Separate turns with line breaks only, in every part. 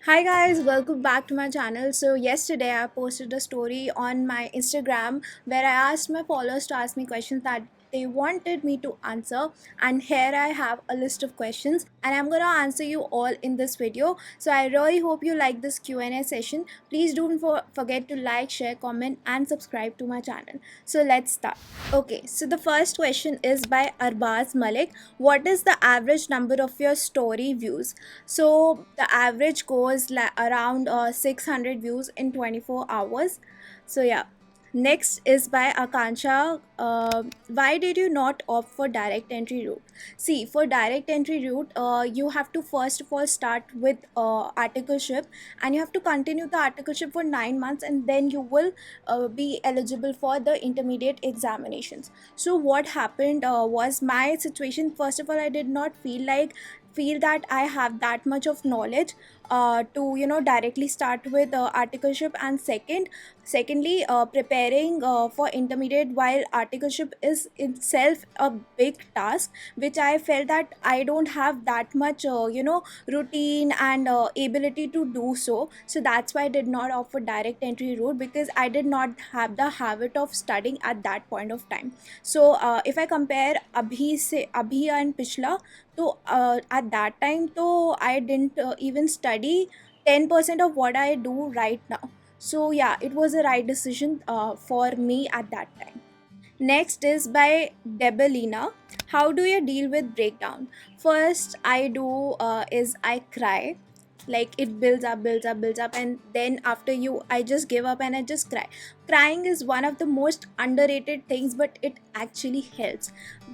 Hi guys, welcome back to my channel. So yesterday I posted a story on my Instagram where I asked my followers to ask me questions that they wanted me to answer, and here I have a list of questions and I'm going to answer you all in this video. So I really hope you like this Q&A session. Please don't forget to like, share, comment and subscribe to my channel. So let's start. Okay, so the first question is by Arbaz Malik. What is the average number of your story views? So the average goes around 600 views in 24 hours. So yeah. Next is by Akansha. Why did you not opt for direct entry route? See, for direct entry route, you have to first of all start with articleship, and you have to continue the articleship for 9 months, and then you will be eligible for the intermediate examinations. So what happened was my situation. First of all, I did not feel that I have that much of knowledge to directly start with articleship, and secondly preparing for intermediate while articleship is itself a big task, which I felt that I don't have that much routine and ability to do so that's why I did not opt for direct entry route, because I did not have the habit of studying at that point of time. So if I compare abhi and pichla, so at that time, so I didn't even study 10% of what I do right now. So yeah, it was a right decision for me at that time. Next is by Debelina. How do you deal with breakdown? First, I do is I cry. Like it builds up, and then after I just give up and I just cry. Crying is one of the most underrated things, but it actually helps.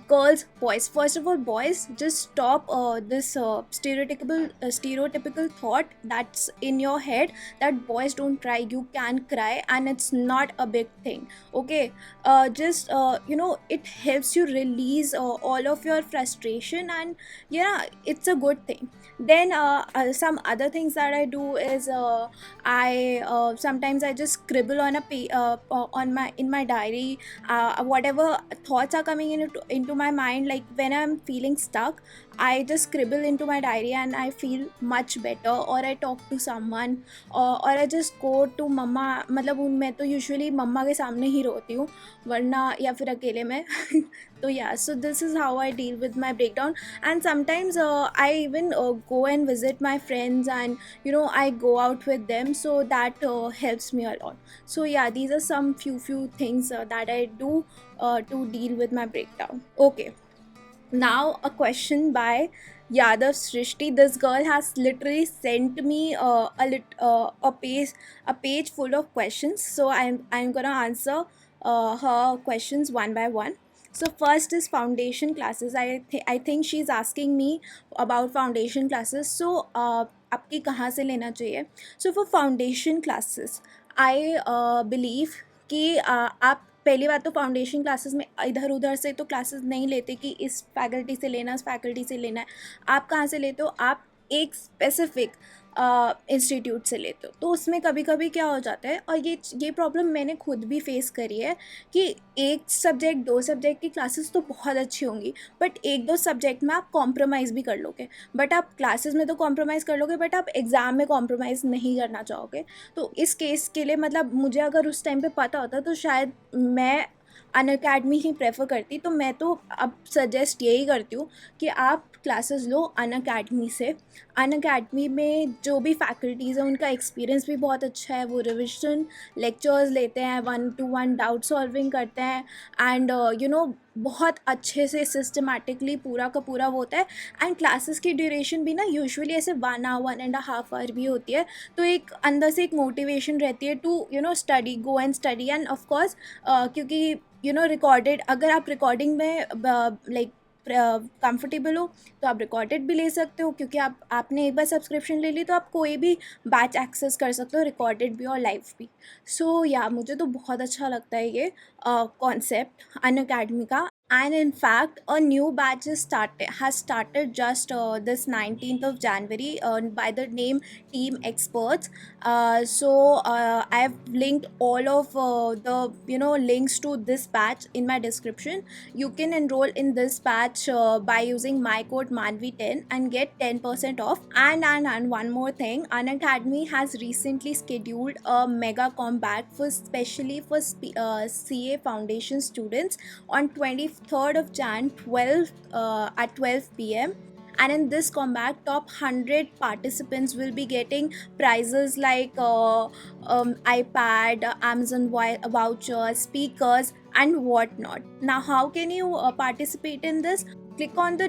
Girls, boys. First of all, boys, just stop this stereotypical thought that's in your head that boys don't cry. You can cry, and it's not a big thing. Okay, just it helps you release all of your frustration, and yeah, it's a good thing. Then some other things that I do is I sometimes I just scribble on on my in my diary whatever thoughts are coming into my mind. Like when I'm feeling stuck, I just scribble into my diary and I feel much better, or I talk to someone, और I just go to मम्मा. मतलब उन मैं तो usually मम्मा के सामने ही रोती हूँ, वरना या फिर अकेले में. तो yeah so this is how I deal with my breakdown. And sometimes I even go and visit my friends, and I go out with them, so that helps me a lot. So yeah, these are some few things that I do to deal with my breakdown. Okay, now a question by Yadav Srishti. This girl has literally sent me a page full of questions. So I'm gonna answer her questions one by one. So first is foundation classes. I think she's asking me about foundation classes. So आपकी कहाँ से लेना चाहिए? So for foundation classes, I believe कि आप पहली बात तो फाउंडेशन क्लासेस में इधर उधर से तो क्लासेस नहीं लेते कि इस फैकल्टी से लेना, इस फैकल्टी से लेना है. आप कहाँ से लेते हो? आप एक स्पेसिफिक इंस्टीट्यूट से लेते हो. तो उसमें कभी कभी क्या हो जाता है, और ये प्रॉब्लम मैंने खुद भी फेस करी है, कि एक सब्जेक्ट दो सब्जेक्ट की क्लासेस तो बहुत अच्छी होंगी, बट एक दो सब्जेक्ट में आप कॉम्प्रोमाइज़ भी कर लोगे. बट आप क्लासेस में तो कॉम्प्रोमाइज़ कर लोगे, बट आप एग्ज़ाम में कॉम्प्रोमाइज़ नहीं करना चाहोगे. तो इस केस के लिए मतलब मुझे अगर उस टाइम पे पता होता तो शायद मैं अनअकैडमी ही प्रेफर करती. तो मैं तो अब सजेस्ट यही करती हूँ कि आप क्लासेस लो अनअकैडमी से. अनअकैडमी में जो भी फैकल्टीज़ हैं उनका एक्सपीरियंस भी बहुत अच्छा है. वो रिविजन लेक्चर्स लेते हैं, 1-to-1 डाउट सॉल्विंग करते हैं, एंड बहुत अच्छे से सिस्टमेटिकली पूरा का पूरा वो होता है. एंड क्लासेस की ड्यूरेशन भी ना यूजुअली ऐसे 1 hour 1.5 hour भी होती है. तो एक अंदर से एक मोटिवेशन रहती है to study, go and study. And of course क्योंकि रिकॉर्डेड, अगर आप रिकॉर्डिंग में लाइक कंफर्टेबल हो तो आप रिकॉर्डेड भी ले सकते हो, क्योंकि आपने एक बार सब्सक्रिप्शन ले ली तो आप कोई भी बैच एक्सेस कर सकते हो, रिकॉर्डेड भी और लाइव भी. सो या मुझे तो बहुत अच्छा लगता है ये कॉन्सेप्ट अनअकैडमी का. And in fact, a new batch has started just this 19th of January by the name Team Experts. I've linked all of the links to this batch in my description. You can enroll in this batch by using my code manvi10 and get 10% off. And one more thing, Unacademy has recently scheduled a mega combat for specially for CA foundation students on 23rd of Jan 12 at 12 p.m. And in this combat, top 100 participants will be getting prizes like iPad, Amazon vouchers, speakers, and whatnot. Now, how can you participate in this? Click on the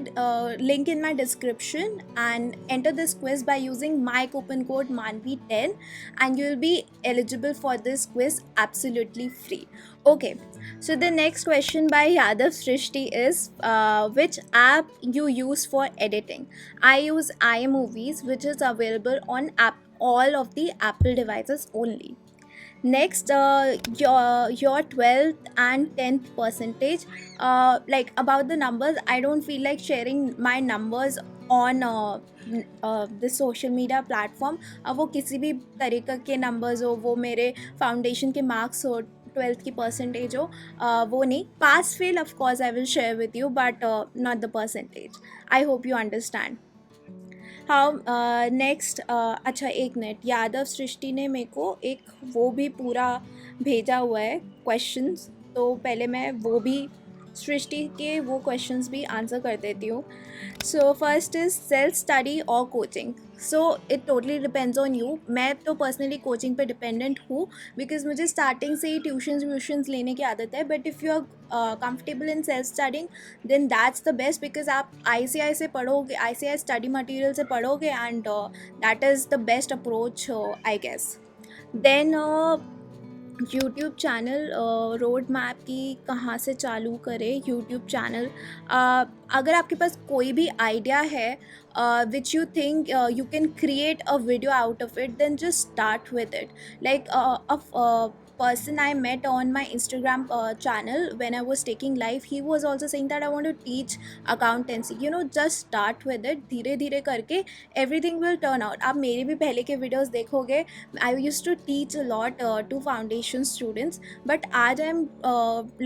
link in my description and enter this quiz by using my coupon code manvi10, and you'll be eligible for this quiz absolutely free. Okay, so the next question by Yadav Srishti is which app you use for editing? I use iMovies, which is available on all of the Apple devices only. Next, your 12th and 10th percentage. Like about the numbers, I don't feel like sharing my numbers on the social media platform. अब वो किसी भी तरीके के numbers हो, वो मेरे foundation के marks हो, 12th की percentage हो, वो नहीं. Pass fail of course I will share with you, but not the percentage. I hope you understand. हाँ, नेक्स्ट, अच्छा एक मिनट, यादव सृष्टि ने मेरे को एक वो भी पूरा भेजा हुआ है क्वेश्चंस, तो पहले मैं वो भी सृष्टि के वो क्वेश्चंस भी आंसर कर देती हूँ. So first is self study और coaching. So it totally depends on you. मैं तो पर्सनली कोचिंग पे डिपेंडेंट हूँ बिकॉज मुझे स्टार्टिंग से ही ट्यूशन्स लेने की आदत है. But if you are comfortable in self studying then that's the best, because आप ICI से पढ़ोगे, ICI स्टडी मटेरियल से पढ़ोगे, and that is the best approach I guess. Then YouTube channel, road map की कहाँ से चालू करें यूट्यूब चैनल. अगर आपके पास कोई भी आइडिया है which you think you can create a video out of it, then just start with it. Like a person I met on my Instagram channel when I was taking live, he was also saying that I want to teach accountancy. Just start with it. धीरे धीरे करके everything will turn out. आप मेरे भी पहले के videos देखोगे, I used to teach a lot to foundation students, but आज I'm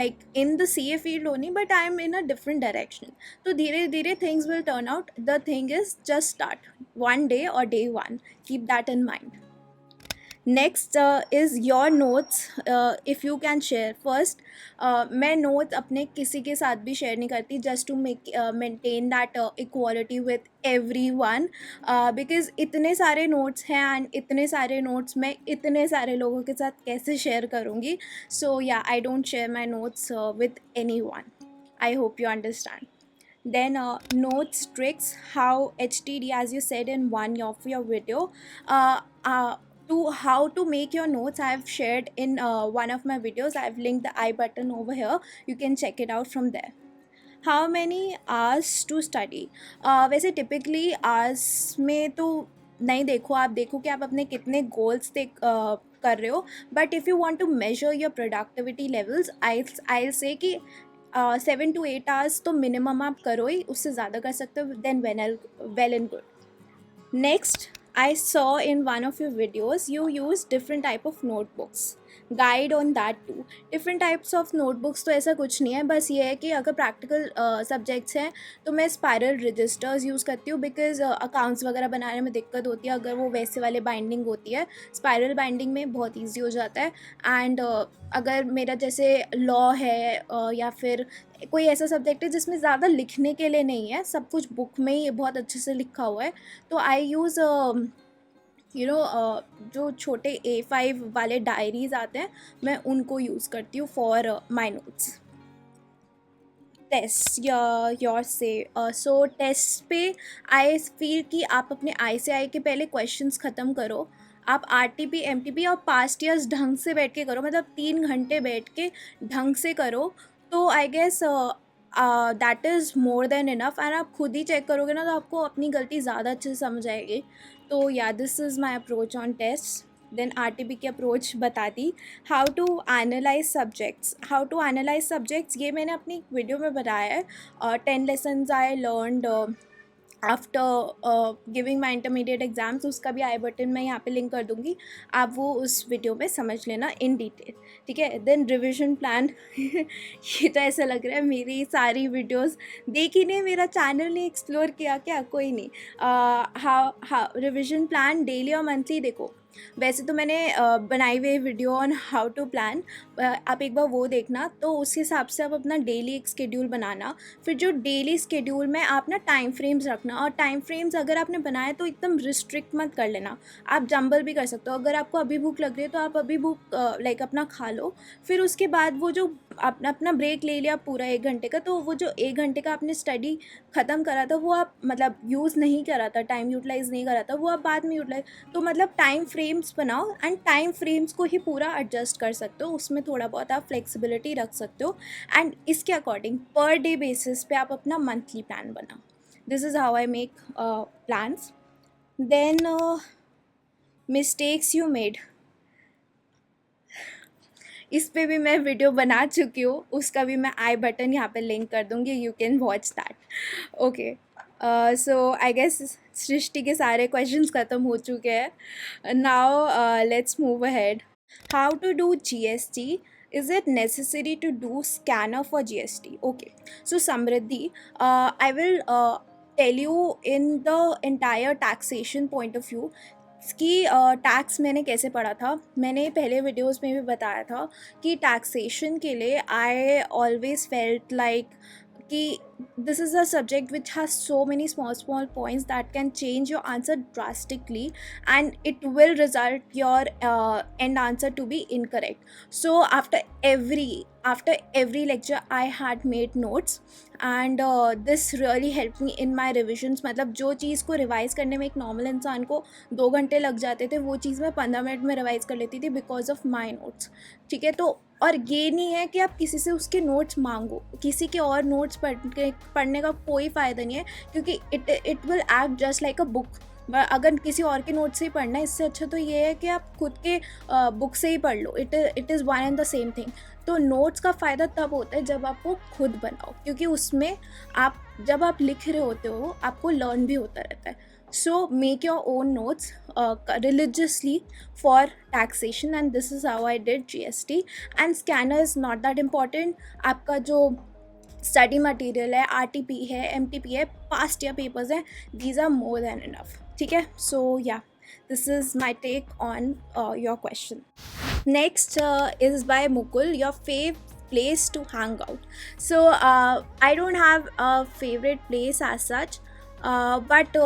like in the CA field only, but I'm in a different direction. तो धीरे धीरे things will turn out. The thing is just start one day or day one. Keep that in mind. Next is your notes, if you can share. First, मैं notes अपने किसी के साथ भी share नहीं करती, just to maintain that equality with everyone, because इतने सारे नोट्स हैं एंड इतने सारे नोट्स मैं इतने सारे लोगों के साथ कैसे शेयर करूँगी. सो या, I don't share my notes with any one. I hope you understand. Then notes tricks, how HTD, as you said in one of your video, to how to make your notes, I have shared in one of my videos. I have linked the I button over here. You can check it out from there. How many hours to study? वैसे typically hours में तो नहीं देखो, आप देखो कि आप अपने कितने goals कर रहे हो. But if you want to measure your productivity levels, I say कि 7 to 8 hours तो मिनिमम आप करो ही, उससे ज़्यादा कर सकते हो then well and good. Next, I saw in one of your videos you use different type of notebooks. Guide on that too. Different types of notebooks तो ऐसा कुछ नहीं है, बस ये है कि अगर प्रैक्टिकल सब्जेक्ट्स हैं तो मैं स्पायरल रजिस्टर्स यूज़ करती हूँ, बिकॉज अकाउंट्स वगैरह बनाने में दिक्कत होती है अगर वो वैसे वाले बाइंडिंग होती है. स्पायरल बाइंडिंग में बहुत ईजी हो जाता है. एंड अगर मेरा जैसे लॉ है या फिर कोई ऐसा सब्जेक्ट है जिसमें ज़्यादा लिखने के लिए नहीं है, सब कुछ बुक में ही बहुत अच्छे से लिखा हुआ है, तो आई यूज़ जो छोटे A5 वाले डायरीज़ आते हैं, मैं उनको यूज़ करती हूँ for my notes. Test your से, सो टेस्ट पे आई फील कि आप अपने ICI के पहले क्वेश्चंस ख़त्म करो. आप RTP MTP और पास्ट ईयर्स ढंग से बैठ के करो, मतलब 3 घंटे बैठ के ढंग से करो, तो I guess that is more than enough. And आप खुद ही चेक करोगे ना, तो आपको अपनी गलती ज़्यादा अच्छे से समझ आएगी. तो yeah, this is my approach on test. Then RTP की अप्रोच बता दी, हाउ टू एनालाइज सब्जेक्ट्स ये मैंने अपनी वीडियो में बताया है। 10 lessons I learned after giving my intermediate exams, उसका भी आई बटन मैं यहाँ पे लिंक कर दूँगी, आप वो उस वीडियो में समझ लेना इन डिटेल, ठीक है। देन रिविजन प्लान ये तो ऐसा लग रहा है मेरी सारी वीडियोस देखी नहीं, मेरा चैनल नहीं एक्सप्लोर किया क्या, कोई नहीं। हाउ रिविजन प्लान डेली और मंथली देखो, वैसे तो मैंने बनाई हुई video on how to plan, आप एक बार वो देखना, तो उस हिसाब से आप अपना डेली एक स्केड्यूल बनाना। फिर जो डेली स्केड्यूल में आप ना टाइम फ्रेम्स रखना, और टाइम फ्रेम्स अगर आपने बनाए तो एकदम रिस्ट्रिक्ट मत कर लेना, आप जंबल भी कर सकते हो। अगर आपको अभी भूख लग रही है तो आप अभी भूख लाइक अपना खा लो, फिर उसके बाद वो जो अपना अपना ब्रेक ले लिया पूरा 1 घंटे का, तो वो जो 1 घंटे का आपने स्टडी ख़त्म करा था वो आप मतलब यूज़ नहीं करा था, टाइम यूटिलाइज़ नहीं करा था, वो आप बाद में यूटिलाइज, तो मतलब टाइम फ्रेम्स बनाओ एंड टाइम फ्रेम्स को ही पूरा एडजस्ट कर सकते हो, उसमें थोड़ा बहुत आप फ्लेक्सिबिलिटी रख सकते हो, एंड इसके अकॉर्डिंग पर डे बेसिस पे आप अपना मंथली प्लान बनाओ। This is how I make plans. Then mistakes you made, इस पे भी मैं वीडियो बना चुकी हूँ, उसका भी मैं आई बटन यहाँ पे लिंक कर दूँगी, you can watch that. Okay, so I guess Srishti के सारे क्वेश्चंस ख़त्म हो चुके हैं। Now let's move ahead. How to do GST, is it necessary to do scanner for GST? Okay, so Samriddhi, I will tell you in the entire taxation point of view कि tax मैंने कैसे पढ़ा था। मैंने पहले videos में भी बताया था कि टैक्सेशन के लिए आई ऑलवेज फेल्ट लाइक कि this is a subject which has so many small points that can change your answer drastically, and it will result your end answer to be incorrect. So after every lecture I had made notes, and this really helped me in my revisions। मतलब जो चीज़ को revise करने में एक normal इंसान को 2 घंटे लग जाते थे, वो चीज़ मैं 15 मिनट में रिवाइज़ कर लेती थी बिकॉज ऑफ माई नोट्स, ठीक है। तो और ये नहीं है कि आप किसी से उसके नोट्स मांगो, किसी के और नोट्स पढ़ने का कोई फ़ायदा नहीं है, क्योंकि it will act just like a book. अगर किसी और के नोट्स से ही पढ़ना है, इससे अच्छा तो ये है कि आप खुद के बुक से ही पढ़ लो, it is one and the same thing. तो नोट्स का फ़ायदा तब होता है जब आप वो खुद बनाओ, क्योंकि उसमें आप जब आप लिख रहे होते हो आपको लर्न भी होता रहता है। So make your own notes religiously for taxation, and this is how I did GST. And scanner is not that important. आपका जो स्टडी मटेरियल है, RTP है, MTP है, पास्ट ईयर पेपर्स हैं, these are more than enough, ठीक है। So yeah, this is my take on your question. Next is by Mukul, your fave place to hang out. So I don't have a favorite place as such, but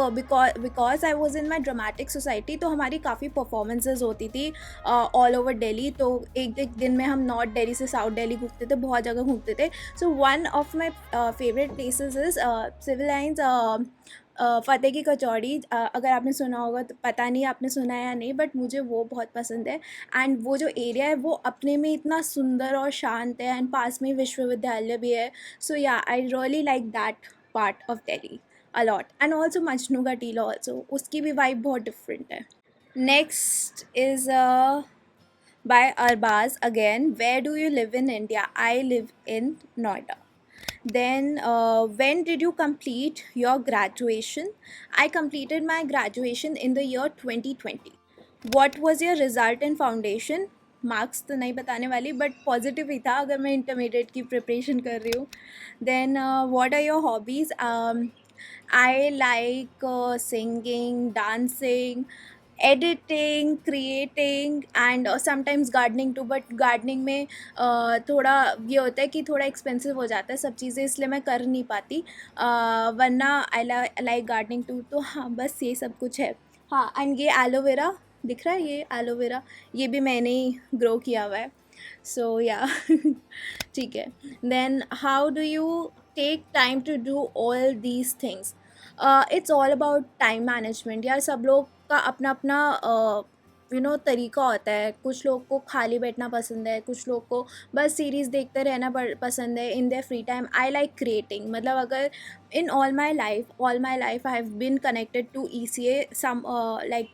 because I was in my dramatic society, तो हमारी काफ़ी performances होती थी all over Delhi. तो एक एक दिन में हम नॉर्थ दिल्ली से साउथ दिल्ली घूमते थे, बहुत जगह घूमते थे। So one of my favourite places is Civil Lines, Fateh की कचौड़ी। अगर आपने सुना होगा तो पता नहीं आपने सुना है या नहीं, बट मुझे वो बहुत पसंद है। एंड वो जो एरिया है वो अपने में इतना सुंदर और शांत है, एंड पास में विश्वविद्यालय भी है। सो या I really like that part of Delhi a lot, and also Majnu ka Tila also, उसकी भी vibe बहुत different है। Next is by Arbaz again, where do you live in India? I live in Noida. Then when did you complete your graduation? I completed my graduation in the year 2020. What was your result in foundation? Marks तो नहीं बताने वाली, but positive ही था अगर मैं intermediate की preparation कर रही हूँ। Then what are your hobbies? I like singing, dancing, editing, creating, and sometimes gardening too. But gardening में थोड़ा ये होता है कि थोड़ा एक्सपेंसिव हो जाता है सब चीज़ें, इसलिए मैं कर नहीं पाती। वरना आई लाइक गार्डनिंग टू। तो हाँ, बस ये सब कुछ है। हाँ, एंड ये एलोवेरा दिख रहा है, ये एलोवेरा ये भी मैंने ही ग्रो किया हुआ है। सो या ठीक है। Then how do you take time to do all these things? It's all about time management यार। सब लोग का अपना अपना तरीका होता है। कुछ लोग को खाली बैठना पसंद है, कुछ लोग को बस सीरीज़ देखते रहना पसंद है in their free time. I like creating, मतलब अगर in all my life I have been connected to ECA some like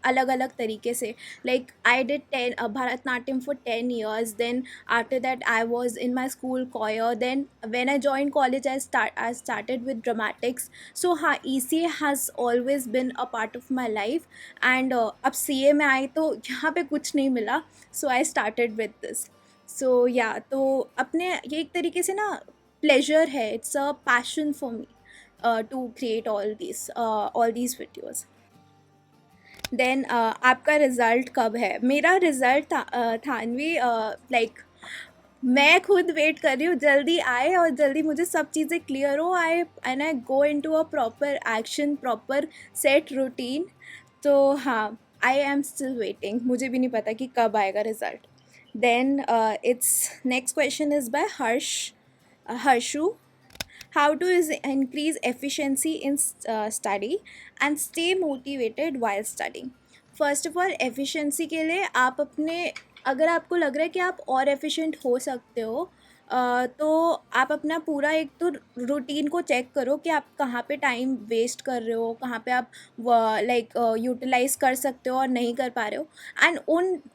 अलग अलग तरीके से. Like I did 10 Bharatanatyam for 10 years. Then after that I was in my school choir. Then when I joined college I started with dramatics. So हाँ, ECA has always been a part of my life. And अब CA में आई तो यहाँ पे कुछ नहीं मिला. So I started with this. So yeah, तो अपने ये एक तरीके से ना pleasure है, it's a passion for me to create all these videos. Then आपका रिज़ल्ट कब है? मेरा रिज़ल्ट थानवी, लाइक मैं खुद वेट कर रही हूँ जल्दी आए और जल्दी मुझे सब चीज़ें क्लियर हो आए and I go into a proper action, proper set routine. तो हाँ, आई एम स्टिल वेटिंग. मुझे भी नहीं पता कि कब आएगा result. Then it's next question is by Harshu. How to increase efficiency in study and stay motivated while studying. First of all efficiency के लिए आप अपने, अगर आपको लग रहा है कि आप और एफिशिएंट हो सकते हो, तो आप अपना पूरा एक तो रूटीन को चेक करो कि आप कहाँ पे टाइम वेस्ट कर रहे हो, कहाँ पे आप लाइक यूटिलाइज़ कर सकते हो और नहीं कर पा रहे हो. एंड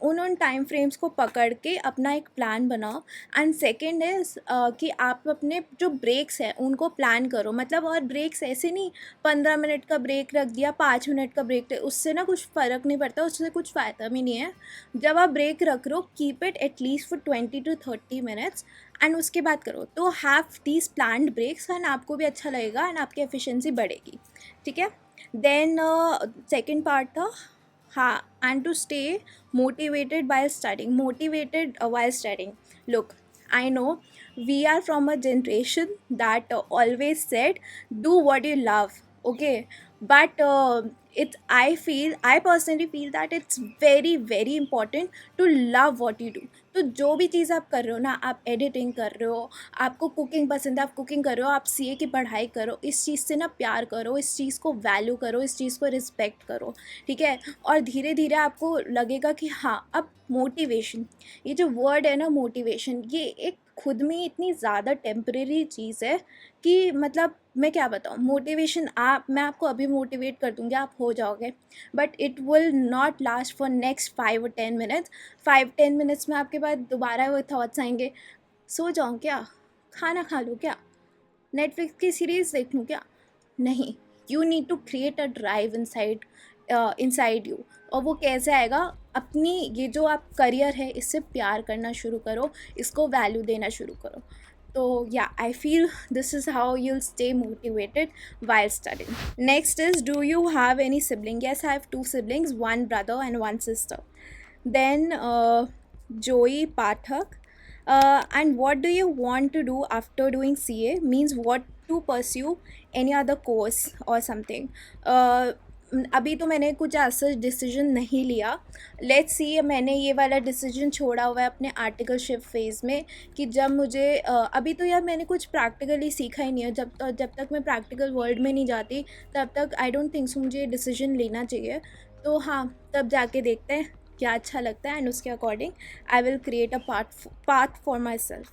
उन टाइम फ्रेम्स को पकड़ के अपना एक प्लान बनाओ. एंड सेकेंड इज़ कि आप अपने जो ब्रेक्स हैं उनको प्लान करो. मतलब और ब्रेक्स ऐसे नहीं 15 मिनट का ब्रेक रख दिया, 5 मिनट का ब्रेक, उससे ना कुछ फ़र्क नहीं पड़ता, उससे कुछ फ़ायदा भी नहीं है. जब आप ब्रेक रख रहे हो, keep it at least for 20 to 30 minutes and उसके बाद करो. तो have these planned breaks and आपको भी अच्छा लगेगा एंड आपकी एफिशिएंसी बढ़ेगी. ठीक है. देन सेकेंड पार्ट था, हाँ, and to stay motivated while studying. Motivated while studying. Look, I know we are from a generation that always said do what you love. Okay, but I personally feel that it's very very important to love what you do. तो जो भी चीज़ आप कर रहे हो ना, आप editing कर रहे हो, आपको कुकिंग पसंद है, आप कुकिंग कर रहे हो, आप सीए की पढ़ाई करो, इस चीज़ से ना प्यार करो, इस चीज़ को वैल्यू करो, इस चीज़ को रिस्पेक्ट करो. ठीक है. और धीरे धीरे आपको लगेगा कि हाँ, अब मोटिवेशन, ये जो वर्ड है ना मोटिवेशन, ये एक खुद में इतनी ज़्यादा टेम्परेरी चीज़ है कि मतलब मैं क्या बताऊँ. मोटिवेशन, मैं आपको अभी मोटिवेट कर दूँगी, आप हो जाओगे, but it will not last for next 5 or 10 minutes. 5-10 minutes में आपके पास दोबारा वो थॉट्स आएंगे, सो जाऊँ क्या, खाना खा लूँ क्या, नेटफ्लिक्स की सीरीज़ देख लूँ क्या. नहीं, you need to create a drive inside you. और वो कैसे आएगा? अपनी ये जो आप करियर है इससे प्यार करना शुरू करो, इसको वैल्यू देना शुरू करो. तो या, I feel this is how you'll stay motivated while studying. Next is, do you have any sibling? Yes, I have 2 siblings, one brother and one sister. Then Joey Pathak. And what do you want to do after doing CA? Means what to pursue any other course or something. अभी तो मैंने कुछ ऐसा decision नहीं लिया. Let's see, मैंने ये वाला डिसीजन छोड़ा हुआ है अपने आर्टिकलशिप फेज़ में कि जब मुझे अभी तो यार मैंने कुछ प्रैक्टिकली सीखा ही नहीं है. जब तक मैं प्रैक्टिकल वर्ल्ड में नहीं जाती तब तक आई डोंट थिंक सो मुझे डिसीजन लेना चाहिए. तो हाँ, तब जाके देखते हैं क्या अच्छा लगता है एंड उसके according I will create a path for myself.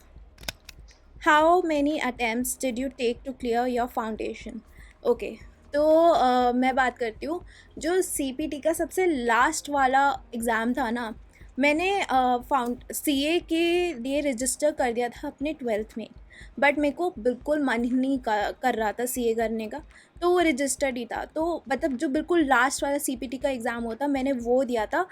How many attempts did you take to clear your foundation? Okay, तो मैं बात करती हूँ. जो CPT का सबसे लास्ट वाला एग्ज़ाम था ना, मैंने CA के लिए रजिस्टर कर दिया था अपने 12th में, बट मेरे को बिल्कुल मन ही नहीं कर रहा था CA करने का, तो वो रजिस्टर्ड ही था. तो मतलब जो बिल्कुल लास्ट वाला CPT का एग्ज़ाम होता, मैंने वो दिया था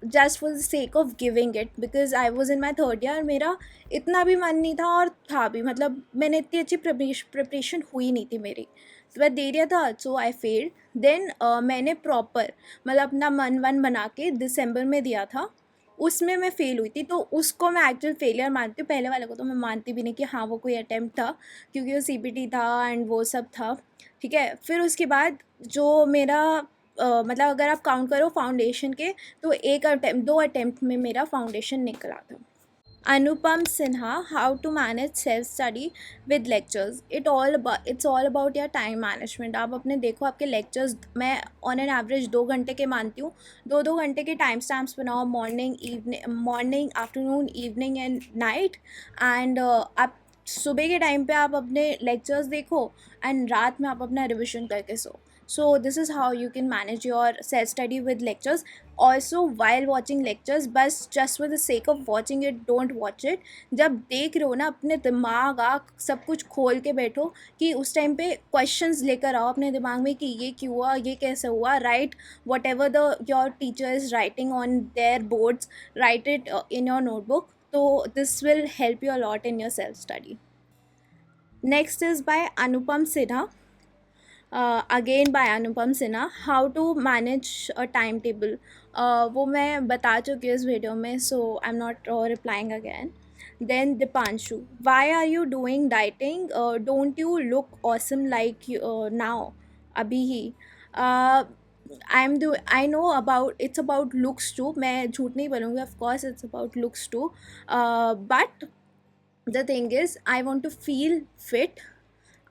just for the sake of giving it, because I was in my third year. मेरा इतना भी मन नहीं था और था भी, मतलब मैंने इतनी अच्छी प्रिपरेशन हुई नहीं थी मेरी, तो मैं दे दिया था. सो आई फेल्ड. देन मैंने प्रॉपर मतलब अपना मन वन बना के दिसंबर में दिया था, उसमें मैं फ़ेल हुई थी, तो उसको मैं एक्चुअल फेलियर मानती हूँ. पहले वाले को तो मैं मानती भी नहीं कि हाँ वो कोई अटैम्प्ट था, क्योंकि वो CPT था एंड वो सब था. ठीक है. फिर उसके बाद जो मेरा मतलब अगर आप काउंट करो फाउंडेशन के, तो 2 अटैम्प्ट में मेरा फाउंडेशन निकला था. Anupam Sinha, how to manage self study with lectures? It's all about your time management. आप अपने देखो, आपके लेक्चर्स मैं ऑन एन एवरेज 2 घंटे के मानती हूँ. 2-2 घंटे के टाइम स्टैम्प्स बनाओ, morning, afternoon, evening and night. And आप सुबह के टाइम पे आप अपने लेक्चर्स देखो एंड रात में आप अपना रिविजन करके सो. So this is how you can manage your self study with lectures. Also while watching lectures, बस just for the sake of watching it, don't watch it. जब देख रहे हो ना, अपने दिमाग आँख सब कुछ खोल के बैठो कि उस टाइम पे क्वेश्चंस लेकर आओ अपने दिमाग में कि ये क्यों हुआ, ये कैसे हुआ. Right what ever the your teacher is writing on their boards, write it in your notebook. So this will help you a lot in your self study. Next is by Anupam Sinha. Again by Anupam Sinha, how to manage a timetable. वो मैं बता चुकी हूँ इस video में, so I'm not replying again. Then Dipanshu, why are you doing dieting? Don't you look awesome like now? अभी ही. uh, I know about it's about looks too. मैं झूठ नहीं बोलूँगी, of course it's about looks too. But the thing is, I want to feel fit,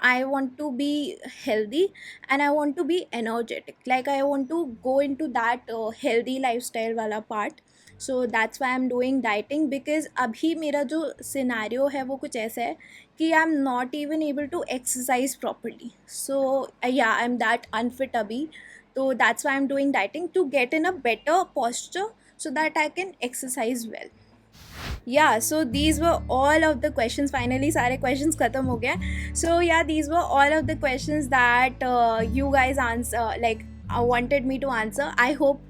I want to be healthy, and I want to be energetic. Like I want to go into that healthy lifestyle wala part. So that's why I'm doing dieting, because अभी मेरा जो scenario है वो कुछ ऐसा है कि I'm not even able to exercise properly. So yeah, I'm that unfit abhi. So that's why I'm doing dieting, to get in a better posture so that I can exercise well. Yeah, so these were all of the questions. Finally सारे questions खत्म हो गए. So yeah, these were all of the questions that you guys wanted me to answer. I hope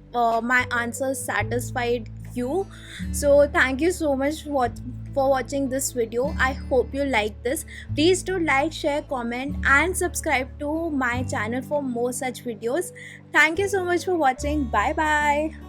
my answers satisfied you. So thank you so much for watching this video. I hope you like this. Please do like, share, comment, and subscribe to my channel for more such videos. Thank you so much for watching. Bye bye.